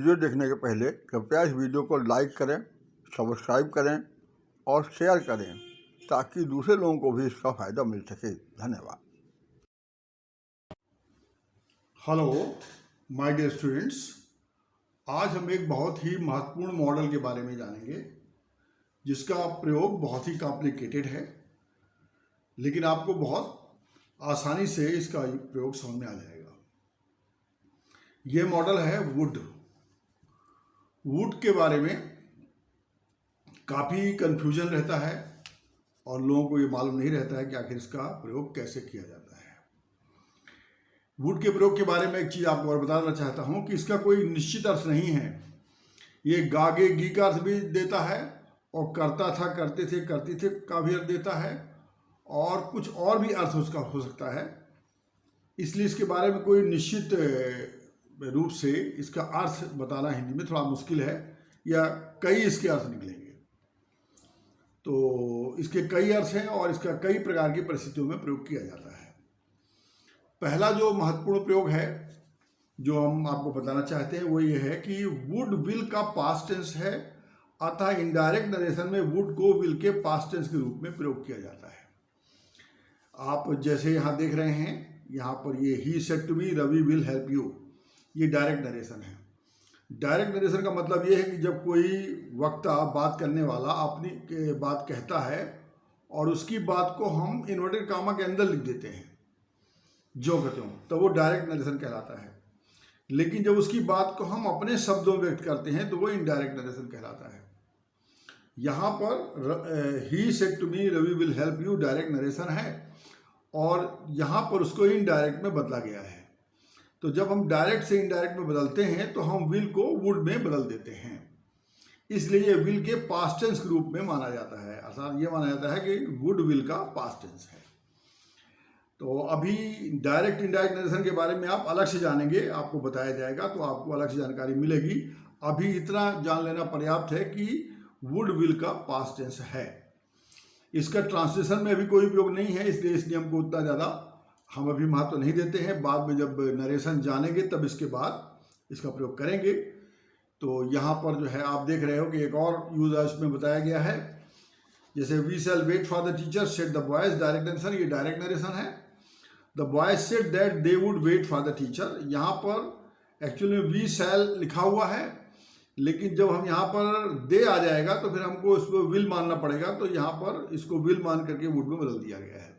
Video देखने के पहले कृपया इस वीडियो को लाइक करें, सब्सक्राइब करें और शेयर करें ताकि दूसरे लोगों को भी इसका फ़ायदा मिल सके। धन्यवाद। हेलो माय डियर स्टूडेंट्स, आज हम एक बहुत ही महत्वपूर्ण मॉडल के बारे में जानेंगे जिसका प्रयोग बहुत ही कॉम्प्लिकेटेड है, लेकिन आपको बहुत आसानी से इसका प्रयोग समझ में आ जाएगा। ये मॉडल है वुड के बारे में काफ़ी कन्फ्यूजन रहता है और लोगों को ये मालूम नहीं रहता है कि आखिर इसका प्रयोग कैसे किया जाता है। वुड के प्रयोग के बारे में एक चीज़ आपको और बताना चाहता हूँ कि इसका कोई निश्चित अर्थ नहीं है। ये गागे गी का अर्थ भी देता है और करता था, करते थे, करती थे का भी अर्थ देता है और कुछ और भी अर्थ उसका हो सकता है। इसलिए इसके बारे में कोई निश्चित रूप से इसका अर्थ बताना हिंदी में थोड़ा मुश्किल है, या कई इसके अर्थ निकलेंगे। तो इसके कई अर्थ हैं और इसका कई प्रकार की परिस्थितियों में प्रयोग किया जाता है। पहला जो महत्वपूर्ण प्रयोग है जो हम आपको बताना चाहते हैं वो ये है कि वुड विल का पास्ट टेंस है, अतः इनडायरेक्ट नरेशन में वुड को विल के पास्ट टेंस के रूप में प्रयोग किया जाता है। आप जैसे यहाँ देख रहे हैं, यहाँ पर ये he said to me Ravi will help you, ये डायरेक्ट नरेशन है। डायरेक्ट नरेशन का मतलब ये है कि जब कोई वक्ता, बात करने वाला अपनी बात कहता है और उसकी बात को हम इन्वर्टेड कामा के अंदर लिख देते हैं जो कहते हो, तो वो डायरेक्ट नरेशन कहलाता है। लेकिन जब उसकी बात को हम अपने शब्दों में व्यक्त करते हैं तो वो इनडायरेक्ट नरेशन कहलाता है। यहाँ पर he said to me Ravi will help you direct narration है और यहाँ पर उसको इनडायरेक्ट में बदला गया है। तो जब हम डायरेक्ट से इनडायरेक्ट में बदलते हैं तो हम विल को वुड में बदल देते हैं, इसलिए ये विल के पास्ट टेंस के रूप में माना जाता है। अर्थात ये माना जाता है कि वुड विल का पास्ट टेंस है। तो अभी डायरेक्ट इनडायरेक्ट नरेशन के बारे में आप अलग से जानेंगे, आपको बताया जाएगा तो आपको अलग से जानकारी मिलेगी। अभी इतना जान लेना पर्याप्त है कि वुड विल का पास्ट टेंस है। इसका ट्रांसलेशन में अभी कोई उपयोग नहीं है, इसलिए इस नियम को उतना ज़्यादा हम अभी महत्व नहीं देते हैं। बाद में जब नरेशन जानेंगे तब इसके बाद इसका प्रयोग करेंगे। तो यहाँ पर जो है आप देख रहे हो कि एक और यूज इसमें बताया गया है, जैसे we shall wait for the teacher said the boys, direct narration, ये डायरेक्ट नरेशन है। The boys said that they would wait for the teacher, यहाँ पर एक्चुअली वी शैल लिखा हुआ है, लेकिन जब हम यहाँ पर दे आ जाएगा तो फिर हमको इसको विल मानना पड़ेगा। तो यहाँ पर इसको विल मान करके वुड में बदल दिया गया है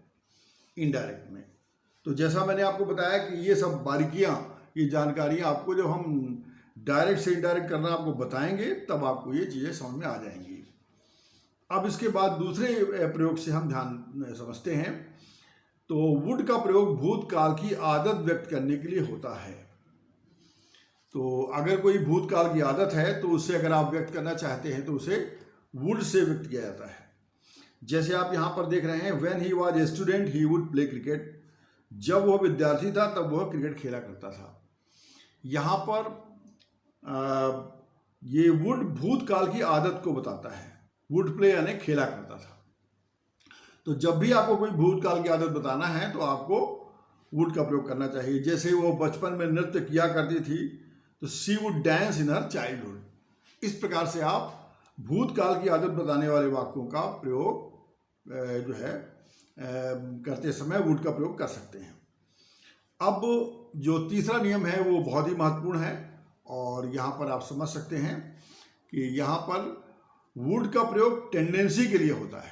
इनडायरेक्ट में। तो जैसा मैंने आपको बताया कि ये सब बारीकियां, ये जानकारियां आपको जब हम डायरेक्ट से इनडायरेक्ट करना आपको बताएंगे तब आपको ये चीज़ें समझ में आ जाएंगी। अब इसके बाद दूसरे प्रयोग से हम ध्यान समझते हैं। तो वुड का प्रयोग भूतकाल की आदत व्यक्त करने के लिए होता है। तो अगर कोई भूतकाल की आदत है तो उससे अगर आप व्यक्त करना चाहते हैं तो उसे वुड से व्यक्त किया जाता है। जैसे आप यहाँ पर देख रहे हैं, when he was a student he would play cricket, जब वह विद्यार्थी था तब वह क्रिकेट खेला करता था। यहाँ पर ये वुड भूतकाल की आदत को बताता है, वुड प्ले यानी खेला करता था। तो जब भी आपको कोई भूतकाल की आदत बताना है तो आपको वुड का प्रयोग करना चाहिए। जैसे वो बचपन में नृत्य किया करती थी तो she would dance in her childhood. इस प्रकार से आप भूतकाल की आदत बताने वाले वाक्यों का प्रयोग जो है करते समय वुड का प्रयोग कर सकते हैं। अब जो तीसरा नियम है वो बहुत ही महत्वपूर्ण है और यहाँ पर आप समझ सकते हैं कि यहाँ पर वुड का प्रयोग टेंडेंसी के लिए होता है,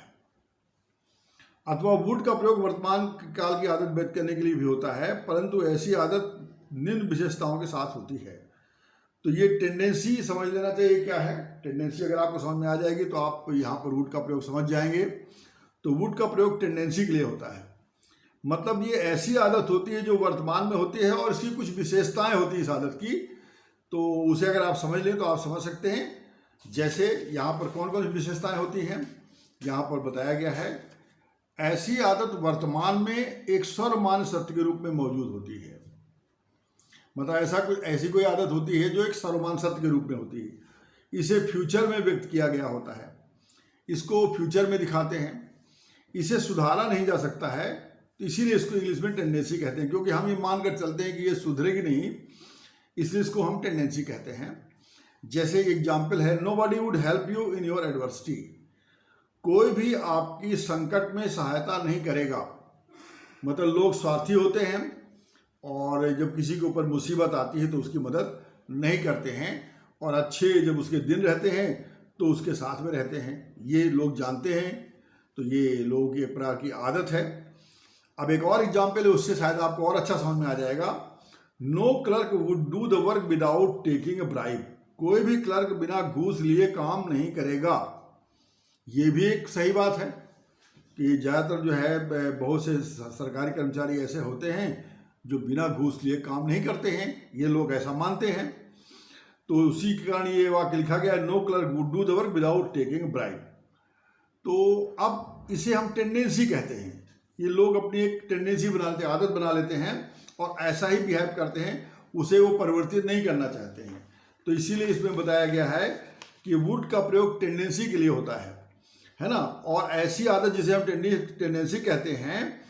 अथवा वुड का प्रयोग वर्तमान काल की आदत व्यक्त करने के लिए भी होता है, परंतु ऐसी आदत निम्न विशेषताओं के साथ होती है। तो ये टेंडेंसी समझ लेना चाहिए क्या है। टेंडेंसी अगर आपको समझ में आ जाएगी तो आप यहाँ पर वुड का प्रयोग समझ जाएंगे। तो वुड का प्रयोग टेंडेंसी के लिए होता है, मतलब ये ऐसी आदत होती है जो वर्तमान में होती है और इसकी कुछ विशेषताएं होती हैं इस आदत की। तो उसे अगर आप समझ लें तो आप समझ सकते हैं। जैसे यहाँ पर कौन कौन सी विशेषताएं होती हैं, यहाँ पर बताया गया है, ऐसी आदत वर्तमान में एक सर्वमान्य सत्य के रूप में मौजूद होती है। मतलब ऐसी कोई आदत होती है जो एक सर्वमान्य सत्य के रूप में होती है। इसे फ्यूचर में व्यक्त किया गया होता है, इसको फ्यूचर में दिखाते हैं, इसे सुधारा नहीं जा सकता है, तो इसीलिए इसको इंग्लिश में टेंडेंसी कहते हैं, क्योंकि हम ये मानकर चलते हैं कि ये सुधरेगी नहीं, इसलिए इसको हम टेंडेंसी कहते हैं। जैसे एग्जाम्पल है, nobody would help you in your adversity. कोई भी आपकी संकट में सहायता नहीं करेगा। मतलब लोग स्वार्थी होते हैं और जब किसी के ऊपर मुसीबत आती है तो उसकी मदद नहीं करते हैं, और अच्छे जब उसके दिन रहते हैं तो उसके साथ में रहते हैं। ये लोग जानते हैं, तो ये लोगों की एक प्रकार की आदत है। अब एक और एग्जाम्पल है, उससे शायद आपको और अच्छा समझ में आ जाएगा। No clerk would do the work without taking a bribe. कोई भी क्लर्क बिना घूस लिए काम नहीं करेगा। ये भी एक सही बात है कि ज़्यादातर जो है बहुत से सरकारी कर्मचारी ऐसे होते हैं जो बिना घूस लिए काम नहीं करते हैं, ये लोग ऐसा मानते हैं। तो उसी के कारण ये वाक्य लिखा गया, no clerk would do the work without taking bribe. तो अब इसे हम टेंडेंसी कहते हैं। ये लोग अपनी एक टेंडेंसी बना लेते हैं, आदत बना लेते हैं और ऐसा ही बिहेव करते हैं, उसे वो परिवर्तित नहीं करना चाहते हैं। तो इसीलिए इसमें बताया गया है कि वुड का प्रयोग टेंडेंसी के लिए होता है ना। और ऐसी आदत जिसे हम टेंडेंसी कहते हैं,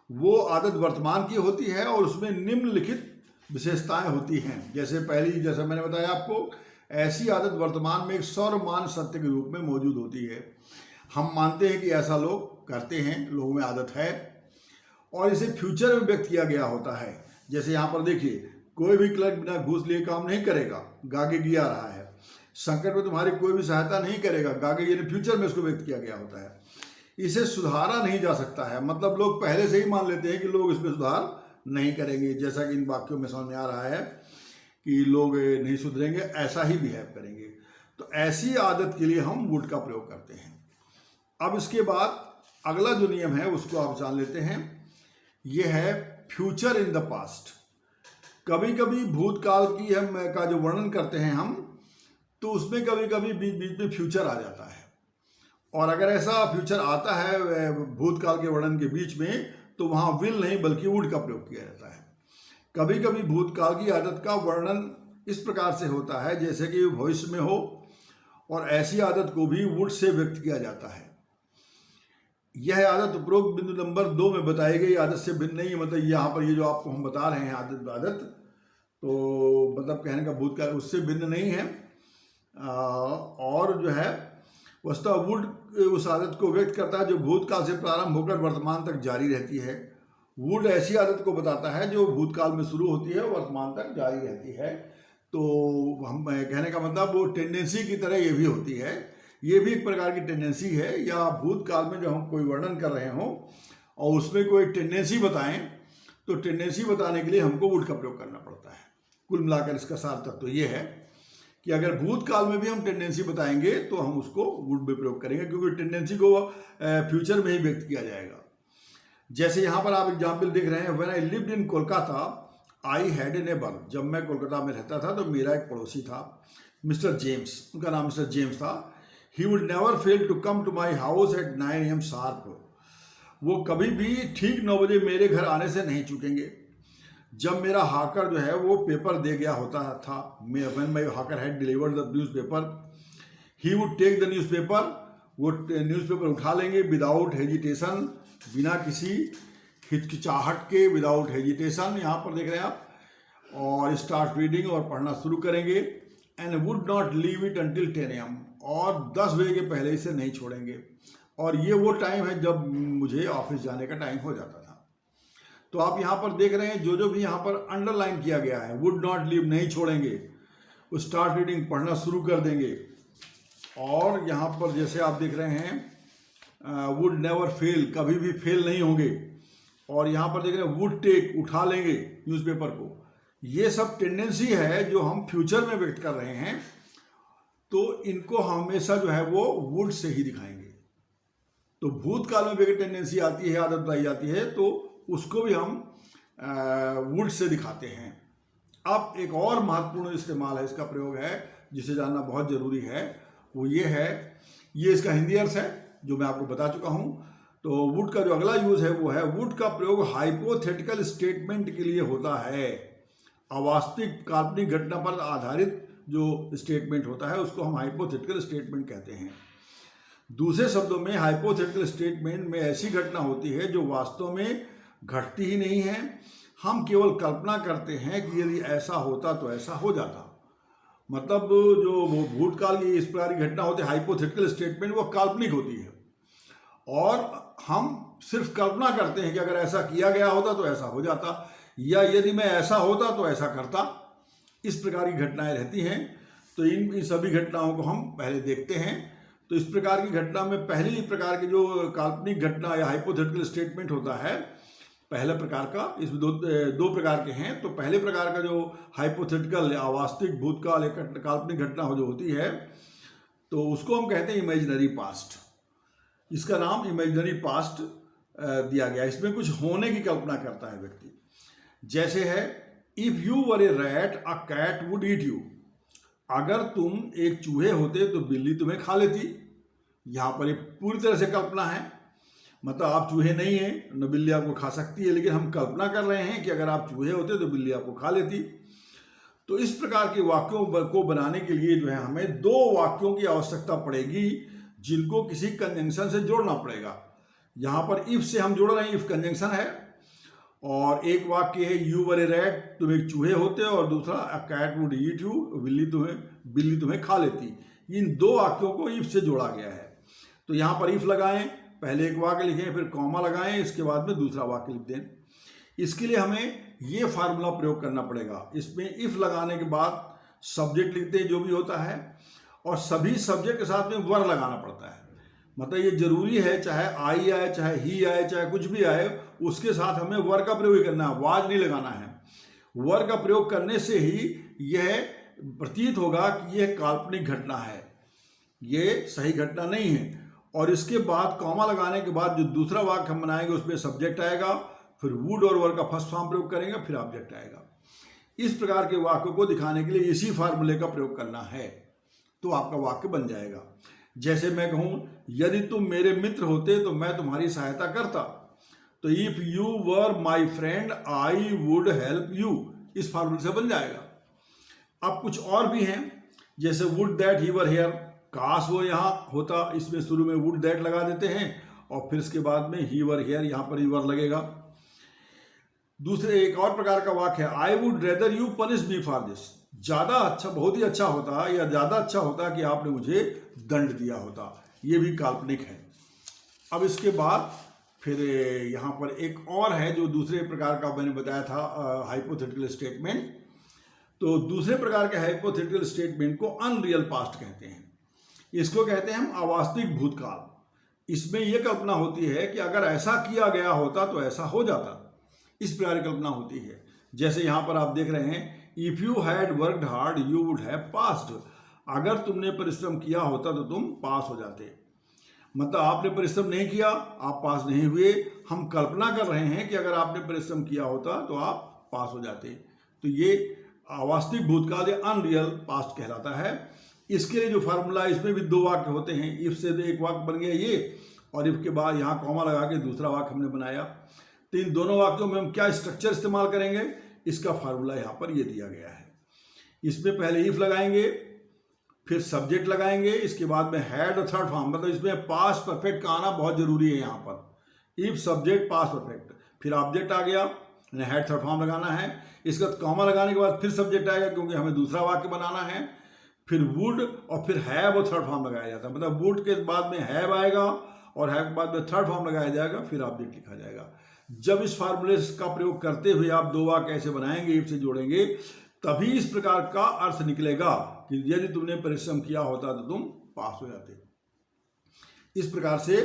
वो आदत वर्तमान की होती है और उसमें निम्नलिखित विशेषताएं होती हैं। जैसे पहली, जैसा मैंने बताया आपको, ऐसी आदत वर्तमान में एक सर्वमान्य सत्य के रूप में मौजूद होती है। हम मानते हैं कि ऐसा लोग करते हैं, लोगों में आदत है, और इसे फ्यूचर में व्यक्त किया गया होता है। जैसे यहाँ पर देखिए, कोई भी क्लर्क बिना घूस लिए काम नहीं करेगा, गागे गिया रहा है। संकट में तुम्हारी कोई भी सहायता नहीं करेगा, गागे यानी फ्यूचर में इसको व्यक्त किया गया होता है। इसे सुधारा नहीं जा सकता है, मतलब लोग पहले से ही मान लेते हैं कि लोग इसमें सुधार नहीं करेंगे। जैसा कि इन वाक्यों में समझ में आ रहा है कि लोग नहीं सुधरेंगे, ऐसा ही बिहेव करेंगे। तो ऐसी आदत के लिए हम वुड का प्रयोग करते हैं। अब इसके बाद अगला जो नियम है उसको आप जान लेते हैं। यह है फ्यूचर इन द पास्ट। कभी कभी भूतकाल की हम का जो वर्णन करते हैं हम, तो उसमें कभी कभी बीच बीच में फ्यूचर आ जाता है। और अगर ऐसा फ्यूचर आता है भूतकाल के वर्णन के बीच में, तो वहाँ विल नहीं बल्कि वुड का प्रयोग किया जाता है। कभी कभी भूतकाल की आदत का वर्णन इस प्रकार से होता है जैसे कि भविष्य में हो, और ऐसी आदत को भी वुड से व्यक्त किया जाता है। यह आदत उपरोक्त बिंदु नंबर 2 में बताई गई आदत से भिन्न नहीं है। मतलब यहाँ पर ये जो आपको हम बता रहे हैं आदत, तो मतलब कहने का भूतकाल उससे भिन्न नहीं है। और जो है वस्तुतः वुड उस आदत को व्यक्त करता है जो भूतकाल से प्रारंभ होकर वर्तमान तक जारी रहती है। वुड ऐसी आदत को बताता है जो भूतकाल में शुरू होती है और वर्तमान तक जारी रहती है। तो हम कहने का मतलब वो टेंडेंसी की तरह ये भी होती है। ये भी एक प्रकार की टेंडेंसी है, या भूतकाल में जो हम कोई वर्णन कर रहे हों और उसमें कोई टेंडेंसी बताएं, तो टेंडेंसी बताने के लिए हमको वुड का प्रयोग करना पड़ता है। कुल मिलाकर इसका सार तत्व ये है कि अगर भूतकाल में भी हम टेंडेंसी बताएंगे तो हम उसको वुड में प्रयोग करेंगे, क्योंकि टेंडेंसी को फ्यूचर में ही व्यक्त किया जाएगा। जैसे यहाँ पर आप एग्जाम्पल देख रहे हैं, when I lived in Kolkata I had a neighbour. जब मैं कोलकाता में रहता था तो मेरा एक पड़ोसी था, मिस्टर जेम्स, उनका नाम मिस्टर जेम्स था। He would never fail to come to my house at 9 AM sharp. वो कभी भी ठीक 9 बजे मेरे घर आने से नहीं चूकेंगे। जब मेरा हाकर जो है वो पेपर दे गया होता था, when my hawker had delivered the newspaper, he would take the newspaper. वो न्यूज़पेपर उठा लेंगे विदाउट हेजिटेशन, बिना किसी हिचकिचाहट के, विदाउट हेजिटेशन, यहाँ पर देख रहे हैं आप, और स्टार्ट रीडिंग, और पढ़ना शुरू करेंगे। And would not leave it until 10 AM, और 10 बजे के पहले इसे नहीं छोड़ेंगे। और ये वो टाइम है जब मुझे ऑफिस जाने का टाइम हो जाता था। तो आप यहाँ पर देख रहे हैं जो भी यहाँ पर अंडरलाइन किया गया है, वुड नॉट लीव नहीं छोड़ेंगे, वो स्टार्ट रीडिंग पढ़ना शुरू कर देंगे। और यहाँ पर जैसे आप देख रहे हैं वुड नेवर फेल, कभी भी फेल नहीं होंगे। और यहाँ पर देख रहे हैं वुड टेक, उठा लेंगे न्यूज़पेपर को। ये सब टेंडेंसी है जो हम फ्यूचर में व्यक्त कर रहे हैं, तो इनको हमेशा जो है वो वुड से ही दिखाएंगे। तो भूतकाल में भी टेंडेंसी आती है, आदत बताई जाती है, तो उसको भी हम वुड से दिखाते हैं। अब एक और महत्वपूर्ण इस्तेमाल है, इसका प्रयोग है जिसे जानना बहुत जरूरी है, वो ये है, ये इसका हिंदी अर्थ है जो मैं आपको बता चुका हूँ। तो वुड का जो अगला यूज है वो है, वुड का प्रयोग हाइपोथेटिकल स्टेटमेंट के लिए होता है। अवास्तविक काल्पनिक घटना पर आधारित जो स्टेटमेंट होता है उसको हम हाइपोथेटिकल स्टेटमेंट कहते हैं। दूसरे शब्दों में हाइपोथेटिकल स्टेटमेंट में ऐसी घटना होती है जो वास्तव में घटती ही नहीं है, हम केवल कल्पना करते हैं कि यदि ऐसा होता तो ऐसा हो जाता। मतलब जो भूतकाल की इस प्रकार की घटना होती है, हाइपोथेटिकल स्टेटमेंट, वो काल्पनिक होती है और हम सिर्फ कल्पना करते हैं कि अगर ऐसा किया गया होता तो ऐसा हो जाता, या यदि मैं ऐसा होता तो ऐसा करता। इस प्रकार की घटनाएं रहती हैं। तो इन सभी घटनाओं को हम पहले देखते हैं। तो इस प्रकार की घटना में पहली प्रकार की जो काल्पनिक घटना या हाइपोथेटिकल स्टेटमेंट होता है, पहले प्रकार का, इसमें दो प्रकार के हैं। तो पहले प्रकार का जो हाइपोथेटिकल या वास्तविक भूतकाल या काल्पनिक घटना जो होती है, तो उसको हम कहते हैं इमेजिनरी पास्ट। इसका नाम इमेजिनरी पास्ट दिया गया। इसमें कुछ होने की कल्पना करता है व्यक्ति। जैसे है, if you were a rat a cat would eat you. अगर तुम एक चूहे होते तो बिल्ली तुम्हें खा लेती। यहाँ पर ये पूरी तरह से कल्पना है, मतलब आप चूहे नहीं हैं, न बिल्ली आपको खा सकती है, लेकिन हम कल्पना कर रहे हैं कि अगर आप चूहे होते तो बिल्ली आपको खा लेती। तो इस प्रकार के वाक्यों को बनाने के लिए जो है हमें दो वाक्यों की आवश्यकता पड़ेगी, जिनको किसी कंजंक्शन से जोड़ना पड़ेगा। यहाँ पर इफ से हम जोड़ रहे हैं, इफ कंजंक्शन है, और एक वाक्य है यू वर ए रैट, तुम एक चूहे होते, और दूसरा a cat would eat you, बिल्ली तुम्हें खा लेती। इन दो वाक्यों को इफ से जोड़ा गया है। तो यहाँ पर इफ लगाएं, पहले एक वाक्य लिखें, फिर कॉमा लगाएं, इसके बाद में दूसरा वाक्य लिख दें। इसके लिए हमें ये फार्मूला प्रयोग करना पड़ेगा। इसमें इफ लगाने के बाद सब्जेक्ट लिखते हैं जो भी होता है, और सभी सब्जेक्ट के साथ में वर लगाना पड़ता है। मतलब ये जरूरी है, चाहे आई आए, चाहे ही आए, चाहे कुछ भी आए, उसके साथ हमें वर का प्रयोग ही करना है, वाज नहीं लगाना है। वर का प्रयोग करने से ही यह प्रतीत होगा कि यह काल्पनिक घटना है, ये सही घटना नहीं है। और इसके बाद कॉमा लगाने के बाद जो दूसरा वाक्य हम बनाएंगे उसमें सब्जेक्ट आएगा, फिर वुड और वर का फर्स्ट फॉर्म प्रयोग करेंगे, फिर ऑब्जेक्ट आएगा। इस प्रकार के वाक्य को दिखाने के लिए इसी फार्मूले का प्रयोग करना है, तो आपका वाक्य बन जाएगा। जैसे मैं कहूं, यदि तुम मेरे मित्र होते तो मैं तुम्हारी सहायता करता। तो if you were my friend I would help you, इस फार्मूले से बन जाएगा। अब कुछ और भी हैं, जैसे would that he were here, काश वो यहाँ होता, इसमें शुरू में वुड दैट लगा देते हैं और फिर इसके बाद में ही वर हेयर, यहाँ पर ही वर लगेगा। दूसरे एक और प्रकार का वाक्य है, I would rather you punish me for this. ज्यादा अच्छा, बहुत ही अच्छा होता, या ज्यादा अच्छा होता कि आपने मुझे दंड दिया होता। ये भी काल्पनिक है। अब इसके बाद फिर यहाँ पर एक और है जो दूसरे प्रकार का मैंने बताया था, हाइपोथेटिकल स्टेटमेंट। तो दूसरे प्रकार के हाइपोथेटिकल स्टेटमेंट को अनरियल पास्ट कहते हैं। इसको कहते हैं हम अवास्तविक भूतकाल। इसमें यह कल्पना होती है कि अगर ऐसा किया गया होता तो ऐसा हो जाता, इस प्रकार की कल्पना होती है। जैसे यहाँ पर आप देख रहे हैं, if you had worked hard you would have passed. अगर तुमने परिश्रम किया होता तो तुम पास हो जाते। मतलब आपने परिश्रम नहीं किया, आप पास नहीं हुए। हम कल्पना कर रहे हैं कि अगर आपने परिश्रम किया होता तो आप पास हो जाते। तो ये अवास्तविक भूतकाल या अनरियल पास्ट कहलाता है। इसके लिए जो फार्मूला, इसमें भी दो वाक्य होते हैं। इफ से एक वाक्य बन गया ये, और इफ के बाद यहाँ कॉमा लगा के दूसरा वाक्य हमने बनाया। तो इन दोनों वाक्यों में हम क्या स्ट्रक्चर इस्तेमाल करेंगे, इसका फार्मूला यहाँ पर ये दिया गया है। इसमें पहले इफ लगाएंगे, फिर सब्जेक्ट लगाएंगे, इसके बाद में हैड और थर्ड फॉर्म, मतलब इसमें पास्ट परफेक्ट का आना बहुत जरूरी है। यहाँ पर इफ सब्जेक्ट पास्ट परफेक्ट, फिर ऑब्जेक्ट आ गया, हैड थर्ड फॉर्म लगाना है। इसका कॉमा लगाने के बाद फिर सब्जेक्ट आएगा, क्योंकि हमें दूसरा वाक्य बनाना है। फिर वुड और फिर हैव और थर्ड फॉर्म लगाया जाता है। मतलब वुड के बाद में हैव आएगा और हैव के बाद में थर्ड फॉर्म लगाया जाएगा, फिर ऑब्जेक्ट लिखा जाएगा। जब इस फार्मूले का प्रयोग करते हुए आप दो वाक्य ऐसे बनाएंगे, इफ से जोड़ेंगे, तभी इस प्रकार का अर्थ निकलेगा कि यदि तुमने परिश्रम किया होता तो तुम पास हो जाते। इस प्रकार से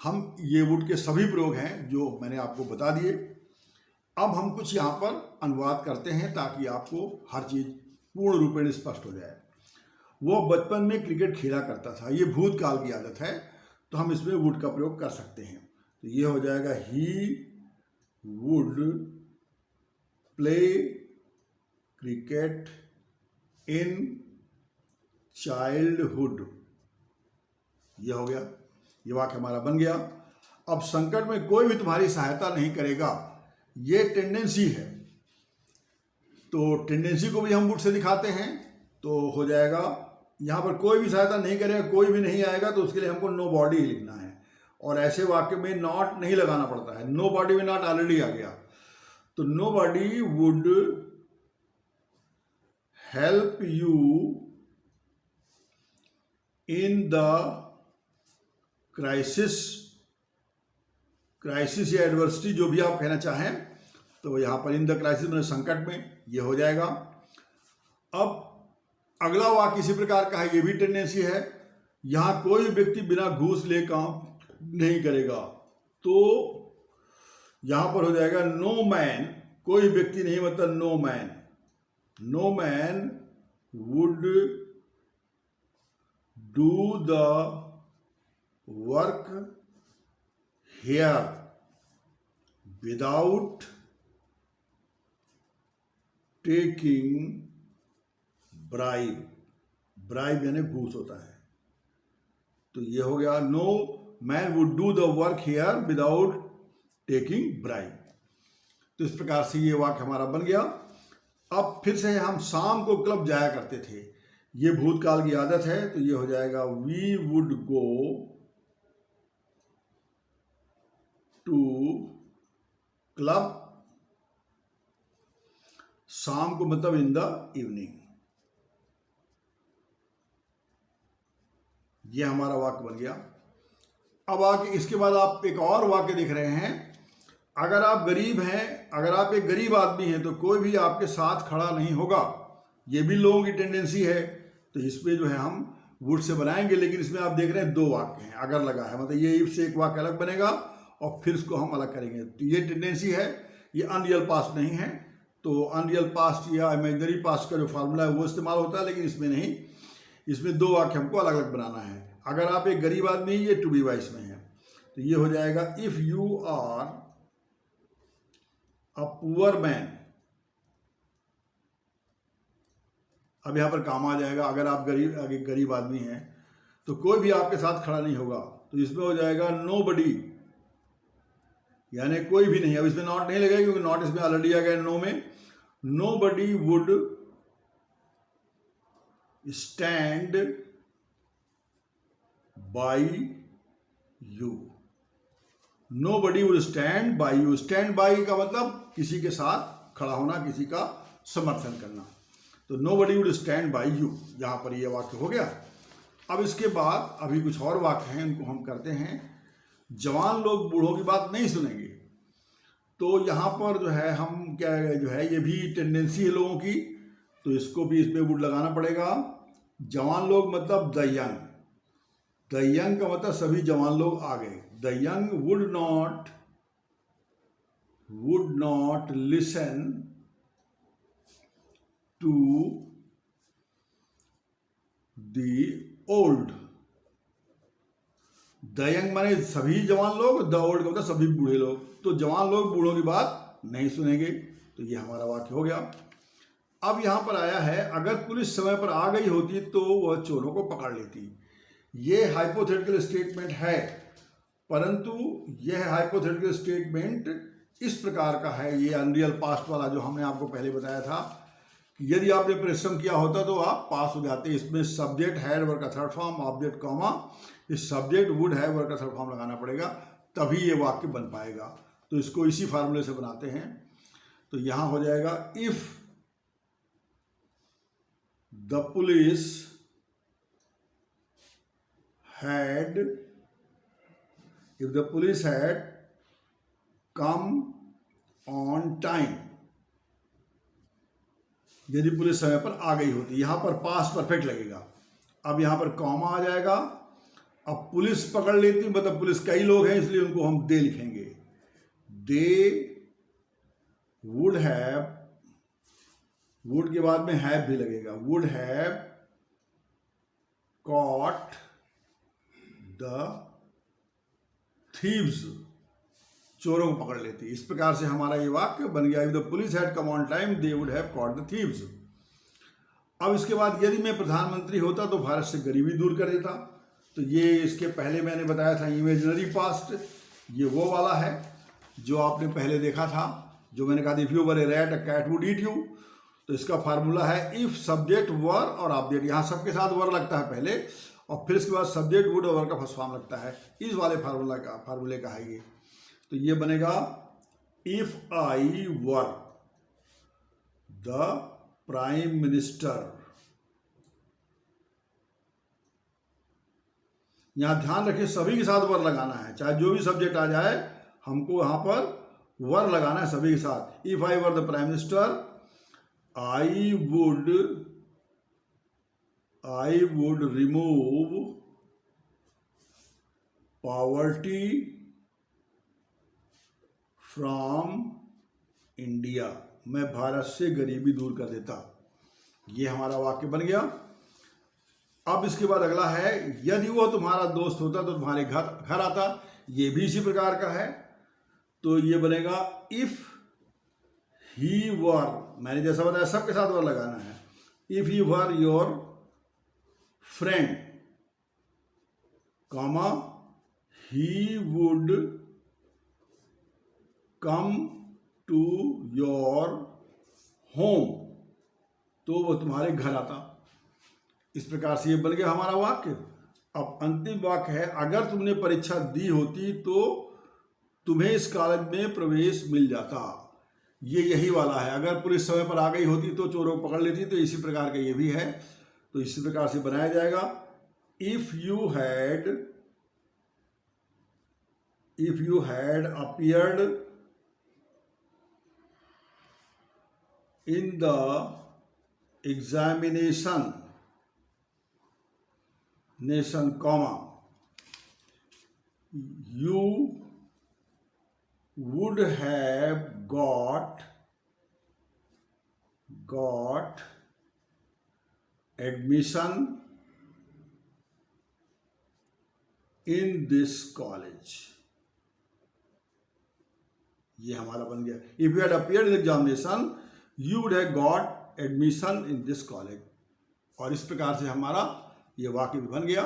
हम ये वुड के सभी प्रयोग हैं जो मैंने आपको बता दिए। अब हम कुछ यहाँ पर अनुवाद करते हैं ताकि आपको हर चीज पूर्ण रूप में स्पष्ट हो जाए। वो बचपन में क्रिकेट खेला करता था, ये भूतकाल की आदत है, तो हम इसमें वुड का प्रयोग कर सकते हैं। तो ये हो जाएगा, he would play cricket in childhood. ये हो गया, ये वाक्य हमारा बन गया। अब संकट में कोई भी तुम्हारी सहायता नहीं करेगा, ये टेंडेंसी है। तो टेंडेंसी को भी हम वुड से दिखाते हैं, तो हो जाएगा यहाँ पर कोई भी सहायता नहीं करेगा, कोई भी नहीं आएगा, तो उसके लिए हमको नो बॉडी ही लिखना है। और ऐसे वाक्य में नॉट नहीं लगाना पड़ता है, नो बॉडी में नॉट ऑलरेडी आ गया। तो nobody would help you in the crisis, crisis या एडवर्सिटी जो भी आप कहना चाहें, तो यहाँ पर इन द क्राइसिस में संकट में ये हो जाएगा। अब अगला वाक्य इसी प्रकार का है, ये भी टेंडेंसी है, यहाँ कोई व्यक्ति बिना घूस ले काम नहीं करेगा, तो यहाँ पर हो जाएगा नो मैन, कोई व्यक्ति नहीं मतलब no man, no man would do the work here without taking bribe, bribe यानी घूस होता है, तो ये हो गया no man would do the work here without taking bribe. तो इस प्रकार से ये वाक्य हमारा बन गया। अब फिर से हम शाम को क्लब जाया करते थे, ये भूतकाल की आदत है, तो ये हो जाएगा we would go to club, शाम को मतलब इन द इवनिंग। ये हमारा वाक्य बन गया। अब आगे इसके बाद आप एक और वाक्य देख रहे हैं, अगर आप गरीब हैं, अगर आप एक गरीब आदमी हैं तो कोई भी आपके साथ खड़ा नहीं होगा, ये भी लोगों की टेंडेंसी है, तो इसमें जो है हम वुड से बनाएंगे, लेकिन इसमें आप देख रहे हैं दो वाक्य हैं, अगर लगा है, मतलब ये इफ से एक वाक्य अलग बनेगा और फिर इसको हम अलग करेंगे, तो ये टेंडेंसी है, ये अनरियल पास्ट नहीं है। तो अनरियल पास्ट या इमेजिनरी पास्ट का जो फार्मूला है वो इस्तेमाल होता है, लेकिन इसमें नहीं, इसमें दो वाक्य हमको अलग अलग बनाना है। अगर आप एक गरीब आदमी, ये टू बी वॉइस में है, तो ये हो जाएगा if you are a poor man, अब यहां पर काम आ जाएगा, अगर आप गरीब आदमी हैं तो कोई भी आपके साथ खड़ा नहीं होगा, तो इसमें हो जाएगा नो बडी, यानी कोई भी नहीं। अब इसमें नॉट नहीं लगेगा क्योंकि नॉट इसमें ऑलरेडी आ गया नो में। Nobody would stand by you, nobody would stand by you, stand by का मतलब किसी के साथ खड़ा होना, किसी का समर्थन करना, तो nobody would stand by you, यहां पर ये वाक्य हो गया। अब इसके बाद अभी कुछ और वाक्य हैं, उनको हम करते हैं। जवान लोग बूढ़ों की बात नहीं सुनेंगे, तो यहाँ पर जो है हम क्या जो है, ये भी टेंडेंसी है लोगों की, तो इसको भी इसमें वुड लगाना पड़ेगा। जवान लोग मतलब द यंग, द यंग का मतलब सभी जवान लोग आ गए, the young would not listen to the old, the young माने सभी जवान लोग, द ओल्ड का मतलब सभी बूढ़े लोग, तो जवान लोग बूढ़ों की बात नहीं सुनेंगे, तो ये हमारा वाक्य हो गया। अब यहां पर आया है, अगर पुलिस समय पर आ गई होती तो वह चोरों को पकड़ लेती। ये हाइपोथेटिकल स्टेटमेंट है, परंतु यह हाइपोथेटिकल स्टेटमेंट इस प्रकार का है, ये अनरियल पास्ट वाला जो हमने आपको पहले बताया था, कि यदि आपने परिश्रम किया होता तो आप पास हो जाते। इसमें सब्जेक्ट हैड वर्ब का थर्ड फॉर्म, ऑब्जेक्ट कॉमा, इस सब्जेक्ट वुड हैव वर्ब का थर्ड फॉर्म लगाना पड़ेगा, तभी ये वाक्य बन पाएगा। तो इसको इसी फार्मूले से बनाते हैं, तो यहां हो जाएगा if the police had, if the police had come on time, यदि पुलिस समय पर आ गई होती, यहां पर पास्ट परफेक्ट लगेगा। अब यहां पर कॉमा आ जाएगा, अब पुलिस पकड़ लेती, मतलब पुलिस कई लोग हैं इसलिए उनको हम दे लिखेंगे, दे वुड हैव, वुड के बाद में हैव भी लगेगा, would have caught the thieves, चोरों को पकड़ लेती। इस प्रकार से हमारा ये वाक्य बन गया, if the police had come on time they would have caught the thieves. अब इसके बाद यदि मैं प्रधानमंत्री होता तो भारत से गरीबी दूर कर देता, तो ये इसके पहले मैंने बताया था इमेजिनरी पास्ट, ये वो वाला है जो आपने पहले देखा था, जो मैंने कहा if you were a rat a cat would eat you. तो इसका फार्मूला है इफ सब्जेक्ट वर और ऑब्जेक्ट, यहाँ सबके साथ वर लगता है पहले, और फिर इसके बाद सब्जेक्ट वुड और वर का फर्स्ट फॉर्म लगता है, इस वाले फार्मूले का है ये। तो ये बनेगा if I were the prime minister. यहां ध्यान रखिए सभी के साथ वर लगाना है, चाहे जो भी सब्जेक्ट आ जाए हमको यहां पर वर लगाना है सभी के साथ। If I were the prime minister I would remove poverty from India. मैं भारत से गरीबी दूर कर देता। ये हमारा वाक्य बन गया। अब इसके बाद अगला है, यदि वो तुम्हारा दोस्त होता तो तुम्हारे घर आता। ये भी इसी प्रकार का है, तो ये बनेगा इफ ही वर, मैंने जैसा बताया सबके साथ वर लगाना है। If he were your friend, comma he would come to your home, तो वो तुम्हारे घर आता। इस प्रकार से ये बन गया हमारा वाक्य। अब अंतिम वाक्य है, अगर तुमने परीक्षा दी होती तो तुम्हें इस कॉलेज में प्रवेश मिल जाता। ये यही वाला है, अगर पुलिस समय पर आ गई होती तो चोरों को पकड़ लेती, तो इसी प्रकार का ये भी है। तो इसी प्रकार से बनाया जाएगा, if you had appeared in the examination nation, comma you would have got admission in this college। ये हमारा बन गया, if you had appeared in the examination you would have got admission in this college। और इस प्रकार से हमारा ये वाक्य भी बन गया।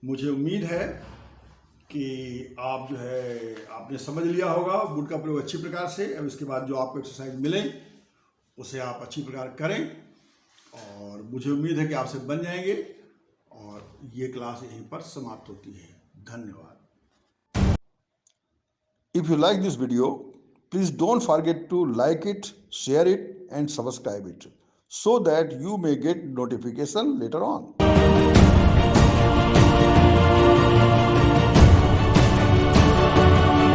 मुझे उम्मीद है कि आप जो है आपने समझ लिया होगा वुड का प्रयोग अच्छी प्रकार से। अब इसके बाद जो आपको एक्सरसाइज मिले उसे आप अच्छी प्रकार करें, और मुझे उम्मीद है कि आपसे बन जाएंगे। और ये क्लास यहीं पर समाप्त होती है। धन्यवाद। If you like this video, please don't forget to like it, share it and subscribe it so that you may get notification later on.